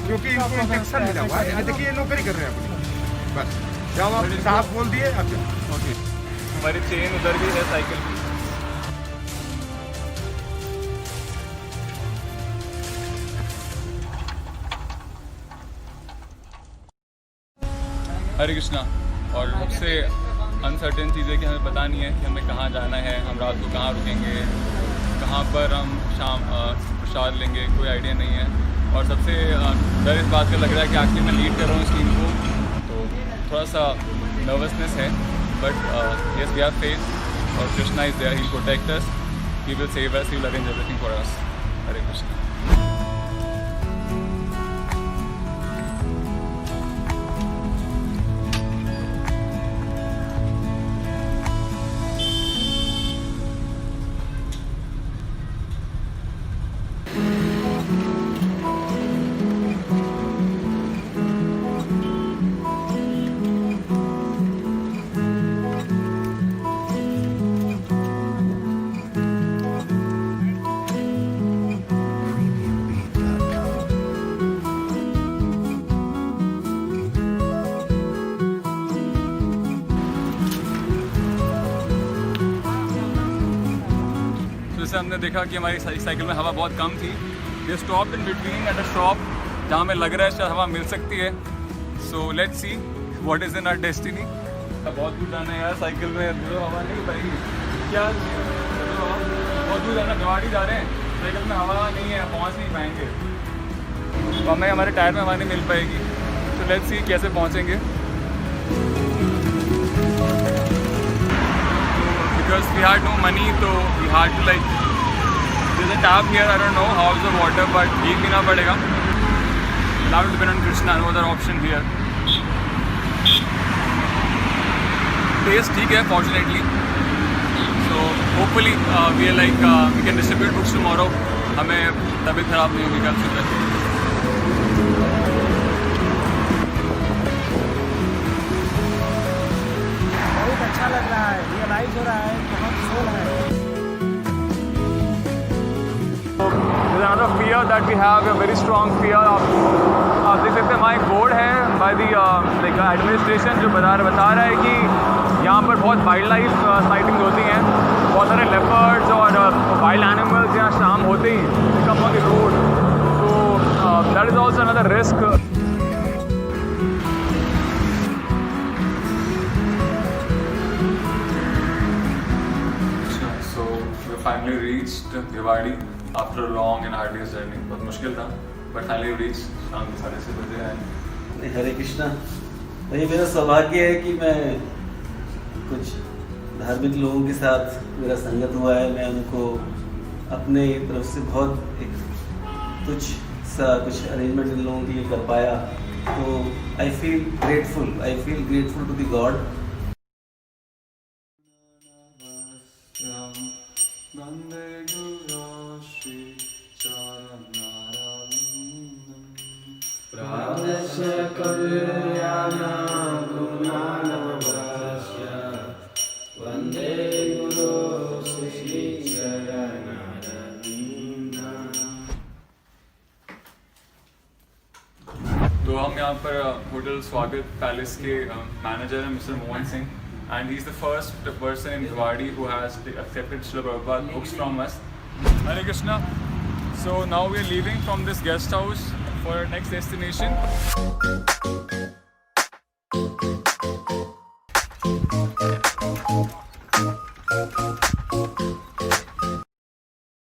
क्योंकि इनको इंजेक्शन मिला हुआ है। देखिए ये नौकरी कर रहे हैं अपनी, बस जब आप साहब बोल दिए आप जाओ। ओके, हमारी चेन उधर भी है साइकिल की। हरे कृष्णा। और सबसे अनसर्टेन चीज़ें कि हमें पता नहीं है कि हमें कहाँ जाना है, हम रात को कहाँ रुकेंगे, कहाँ पर हम शाम प्रसाद लेंगे, कोई आइडिया नहीं है। और सबसे डर इस बात का लग रहा है कि आखिर मैं लीड कर रहा हूँ इस टीम को, तो थोड़ा सा नर्वसनेस है। But yes, we have faith और Krishna is there, he will protect us, he will save us, he will arrange everything for us. Hare Krishna. जैसे हमने देखा कि हमारी साइकिल में हवा बहुत कम थी। ये stop in between at a shop जहाँ हमें लग रहा है शायद हवा मिल सकती है। So let's see what is in our destiny. बहुत दूर जाना है यार साइकिल में, तो हवा नहीं पाएगी क्या? बहुत दूर जाना, गवाड़ी जा रहे हैं, साइकिल में हवा नहीं है, पहुँच नहीं पाएंगे, तो हमें हमारे टायर में हवा नहीं मिल पाएगी। तो लेट्स सी कैसे पहुँचेंगे। Because we had no money, so we had to like, there's a tap here, I don't know how's the water, but ये पीना पड़ेगा। We'll have to depend on Krishna, no other option here। Taste ठीक है fortunately, so hopefully we are like we can distribute books tomorrow। हमें तबीयत खराब नहीं होगी कल सुबह। अच्छा लग रहा है, रियलाइज हो रहा है बहुत सोल है। There's another fear that we have, a very strong fear of, आप देख सकते हैं हमारा एक बोर्ड है by the like administration जो बता रहा है कि यहाँ पर बहुत वाइल्ड लाइफ साइटिंग्स होती हैं, बहुत सारे लेपर्ड्स और वाइल्ड एनिमल्स यहाँ शाम होते ही कम ऑन द रोड। तो that is also another risk. Finally reached Bhiwadi after a long and arduous journey। बहुत मुश्किल था, but finally reached शाम के 6:30 बजे हैं। हरे कृष्णा। ये मेरा सौभाग्य है कि मैं कुछ धार्मिक लोगों के साथ मेरा संगत हुआ है। मैं उनको अपने तरफ से बहुत एक कुछ अरेंजमेंट इन लोगों के लिए कर पाया, तो I feel grateful to the God. तो हम यहाँ पर होटल स्वागत पैलेस के मैनेजर हैं mister Mohan Singh, and he is the first person in Bhiwadi who has accepted Srila Prabhupada books from us। Hare Krishna। So now we are leaving from this guest house for our next destination।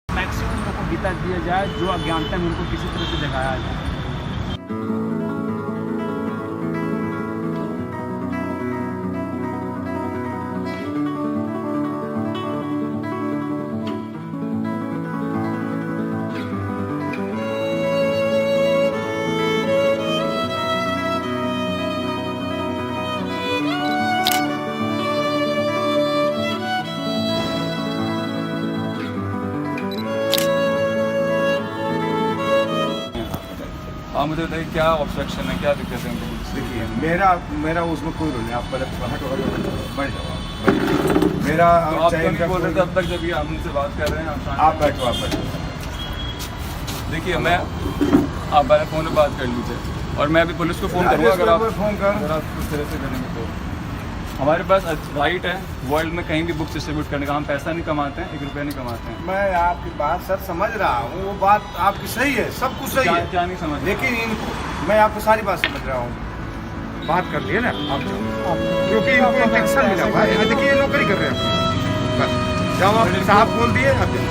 Maximum लोगों को गीता दिया जाए, जो अज्ञानता में उनको किसी तरह से जगाया जाए। आप मुझे बताइए क्या ऑब्स्ट्रक्शन है, क्या दिक्कत है उनको? देखिए मेरा उसमें कोई रोल नहीं, आप पहले बढ़ जाओ। मेरा तो आप क्यों नहीं बोल रहे थे अब तक जब ये हम उनसे बात कर रहे हैं? आप बैठो। देखिए मैं आप पहले फ़ोन पे बात कर लीजिए और मैं अभी पुलिस को फ़ोन करूँगा अगर आप फोन कर। इस तरह से करेंगे तो। हमारे पास राइट है वर्ल्ड में कहीं भी बुक्स डिस्ट्रीब्यूट करने का, हम पैसा नहीं कमाते हैं, 1 रुपया नहीं कमाते हैं। मैं आपकी बात सर समझ रहा हूँ, वो बात आपकी सही है, सब कुछ सही है, क्या नहीं समझ, लेकिन इनको मैं आपको सारी बात समझ रहा हूँ। बात कर लिए ना आप जाओ, क्योंकि इनको इंजेक्शन मिला हुआ है। देखिए ये नौकरी कर रहे हैं, बस जाओ आप, साहब बोल दिए आप जाओ।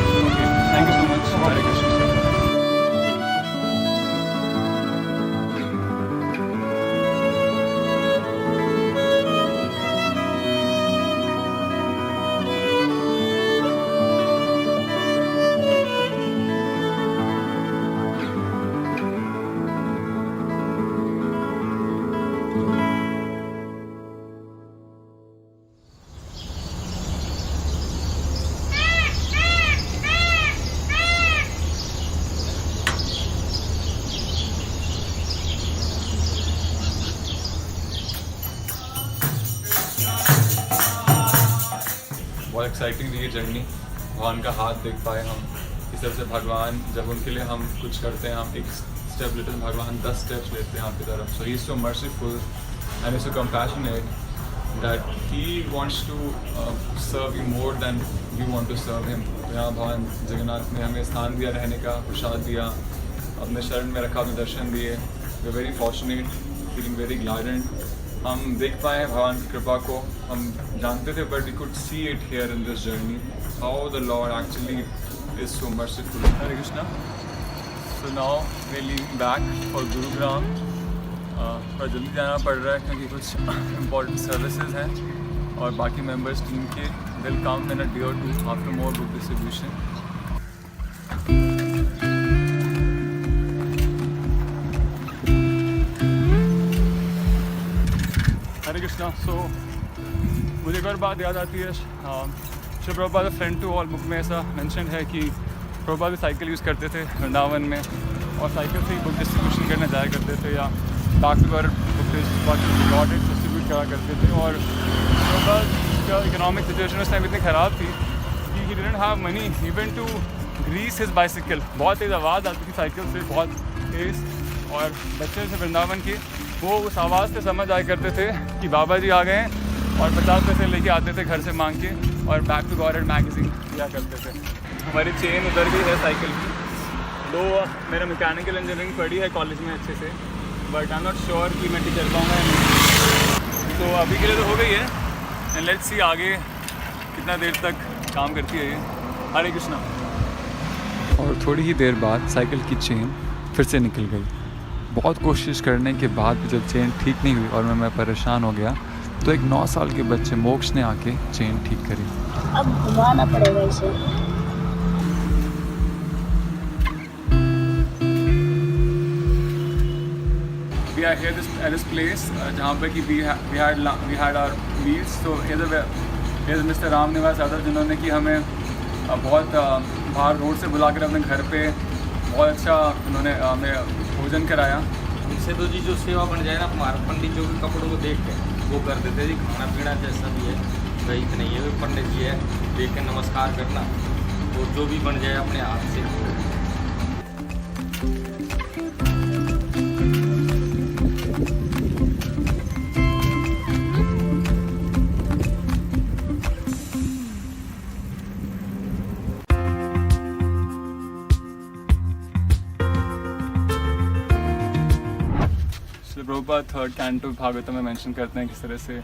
Thank you so much. Hare Krishna. बहुत एक्साइटिंग रही है जर्नी, भगवान का हाथ देख पाए हम इस तरह से। भगवान जब उनके लिए हम कुछ करते हैं, हम एक स्टेप लेते हैं, भगवान 10 स्टेप्स लेते हैं आपकी तरफ। So he is so merciful and is so compassionate that he wants to serve you more than you want to serve him. यहाँ भगवान जगन्नाथ ने हमें स्थान दिया, रहने का प्रसाद दिया, अपने शरण में रखा, अपने दर्शन दिए। We are very fortunate, feeling very gladdened. हम देख पाए भगवान की कृपा को, हम जानते थे but we could see it here in this journey, how the Lord actually is so merciful. Hare Krishna. So now we are leaving back for Gurugram. थोड़ा जल्दी जाना पड़ रहा है क्योंकि कुछ इम्पॉर्टेंट सर्विसेज हैं और बाकी मेंबर्स टीम के will come in a day और 2 after more book distribution. Hare Krishna. So मुझे एक और बात याद आती है, शिव Prabhupada friend to all book में ऐसा मेंशन है कि प्रभुपाद भी साइकिल यूज़ करते थे वृंदावन में और साइकिल से ही बुक डिस्ट्रीब्यूशन करने जाया करते थे या डाक पर बुक डिस्ट्रीब्यूट करा करते थे। और प्रभुपाद का इकोनॉमिक सिचुएशन उस टाइम इतनी ख़राब थी कि he didn't have money even to grease his bicycle. बहुत तेज़ आवाज़ आती थी साइकिल से, बहुत तेज़, और बच्चे से वृंदावन के वो उस आवाज़ से समझ आया करते थे कि बाबा जी आ गए हैं और 50 पैसे लेके आते थे घर से मांग के और बैक टू गॉडेड मैगजीन दिया करते थे। हमारी चेन उतर गई है साइकिल की, दो मेरा मैकेनिकल इंजीनियरिंग पढ़ी है कॉलेज में अच्छे से, but I am not sure कि मैं चल पाऊँगा या नहीं। तो अभी के लिए तो हो गई है एंड लेट्स सी आगे कितना देर तक काम करती है ये। हरे कृष्णा। और थोड़ी ही देर बाद साइकिल की चेन फिर से निकल गई। बहुत कोशिश करने के बाद भी जब चेन ठीक नहीं हुई और मैं परेशान हो गया तो एक 9 साल के बच्चे मोक्ष ने आके चेन ठीक करी। अब घुमाना पड़ेगा इसे। We are here at this place जहाँ पे कि we had our meals। So here's Mr. Ram Niwas Yadav जिन्होंने कि हमें बहुत बाहर रोड से बुलाकर अपने घर पे बहुत अच्छा उन्होंने हमें भोजन कराया। इनसे तो जी जो सेवा बन जाए ना, हमारे पंडित जो भी कपड़ों को देख के वो कर देते जी, खाना पीना जैसा भी है वही नहीं है, वो पंडित जी है देख के नमस्कार करना, तो जो भी बन जाए अपने हाथ से। प्रभुपाद 3rd कैंटो भागवतम में मेंशन करते हैं किस तरह से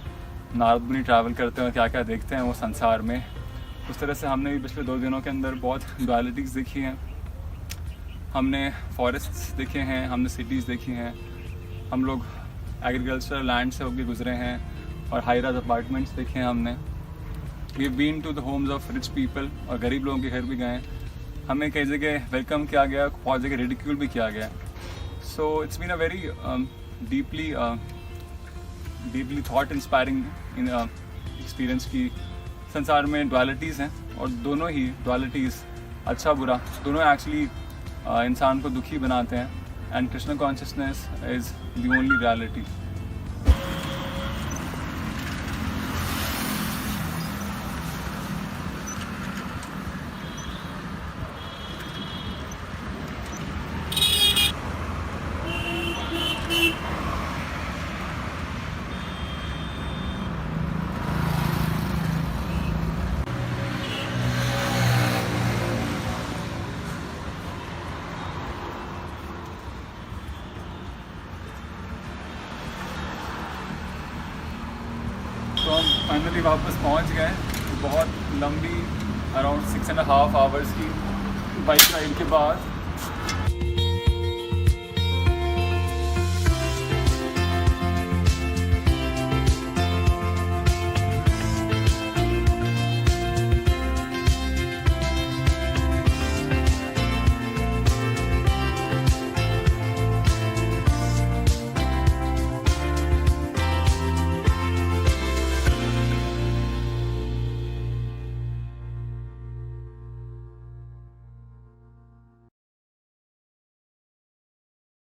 नारद मुनि ट्रैवल करते हैं और क्या क्या देखते हैं वो संसार में। उस तरह से हमने भी पिछले 2 दिनों के अंदर बहुत डुअलिटीज़ देखी हैं। हमने फॉरेस्ट्स देखे हैं, हमने सिटीज़ देखी हैं, हम लोग एग्रीकल्चरल लैंड से होकर गुजरे हैं और हाई राइज अपार्टमेंट्स देखे हैं हमने। We been to the homes of rich people और गरीब लोगों के घर भी गए। हमें कई जगह वेलकम किया गया, बहुत जगह रिडिक्यूल भी किया गया। So it's been a very deeply thought inspiring experience की संसार में डुअलिटीज़ हैं और दोनों ही डुअलिटीज़ अच्छा बुरा दोनों एक्चुअली इंसान को दुखी बनाते हैं and Krishna consciousness is the only reality. Finally वापस पहुंच गए। बहुत लंबी अराउंड 6.5 आवर्स की बाइक राइड के बाद